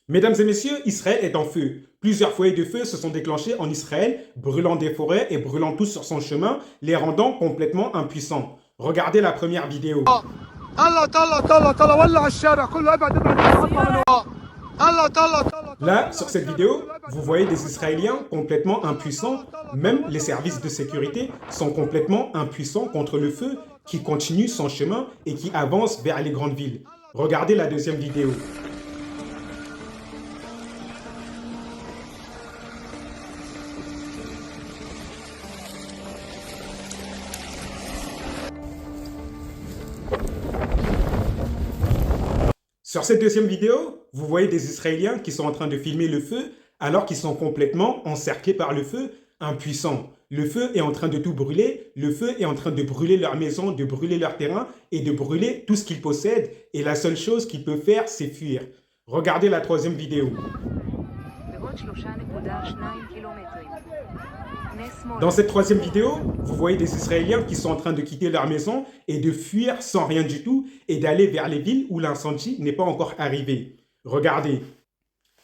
Mesdames et messieurs, Israël est en feu. Plusieurs foyers de feu se sont déclenchés en Israël, brûlant des forêts et brûlant tout sur son chemin, les rendant complètement impuissants. Regardez la première vidéo. Là, sur cette vidéo, vous voyez des Israéliens complètement impuissants. Même les services de sécurité sont complètement impuissants contre le feu qui continue son chemin et qui avance vers les grandes villes. Regardez la deuxième vidéo. Sur cette deuxième vidéo, vous voyez des Israéliens qui sont en train de filmer le feu alors qu'ils sont complètement encerclés par le feu, impuissants. Le feu est en train de tout brûler, le feu est en train de brûler leur maison, de brûler leur terrain et de brûler tout ce qu'ils possèdent. Et la seule chose qu'ils peuvent faire, c'est fuir. Regardez la troisième vidéo. Dans cette troisième vidéo, vous voyez des Israéliens qui sont en train de quitter leur maison et de fuir sans rien du tout et d'aller vers les villes où l'incendie n'est pas encore arrivé. Regardez.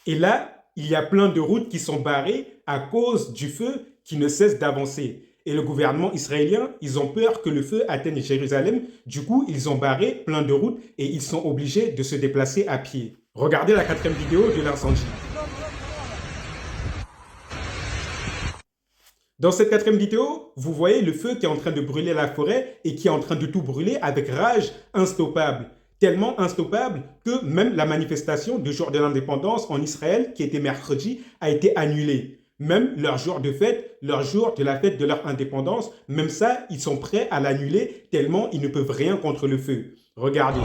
Et là, il y a plein de routes qui sont barrées à cause du feu qui ne cesse d'avancer. Et le gouvernement israélien, ils ont peur que le feu atteigne Jérusalem. Du coup, ils ont barré plein de routes et ils sont obligés de se déplacer à pied. Regardez la quatrième vidéo de l'incendie. Dans cette quatrième vidéo, vous voyez le feu qui est en train de brûler la forêt et qui est en train de tout brûler avec rage instoppable. Tellement instoppable que même la manifestation du jour de l'indépendance en Israël, qui était mercredi, a été annulée. Même leur jour de fête, leur jour de la fête de leur indépendance, même ça, ils sont prêts à l'annuler tellement ils ne peuvent rien contre le feu. Regardez.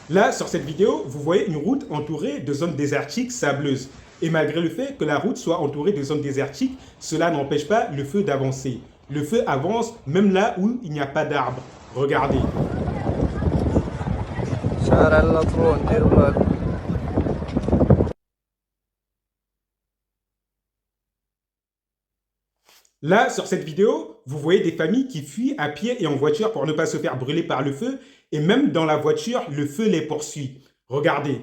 Là, sur cette vidéo, vous voyez une route entourée de zones désertiques sableuses. Et malgré le fait que la route soit entourée de zones désertiques, cela n'empêche pas le feu d'avancer. Le feu avance même là où il n'y a pas d'arbres. Regardez. Là, sur cette vidéo, vous voyez des familles qui fuient à pied et en voiture pour ne pas se faire brûler par le feu. Et même dans la voiture, le feu les poursuit. Regardez.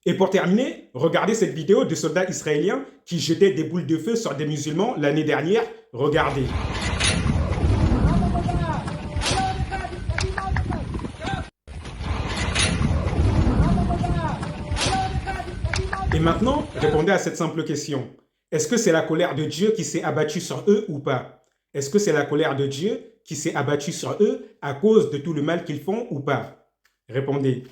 Et pour terminer, regardez cette vidéo de soldats israéliens qui jetaient des boules de feu sur des musulmans l'année dernière. Regardez. Et maintenant, répondez à cette simple question. Est-ce que c'est la colère de Dieu qui s'est abattue sur eux ou pas? Est-ce que c'est la colère de Dieu qui s'est abattue sur eux à cause de tout le mal qu'ils font ou pas? Répondez.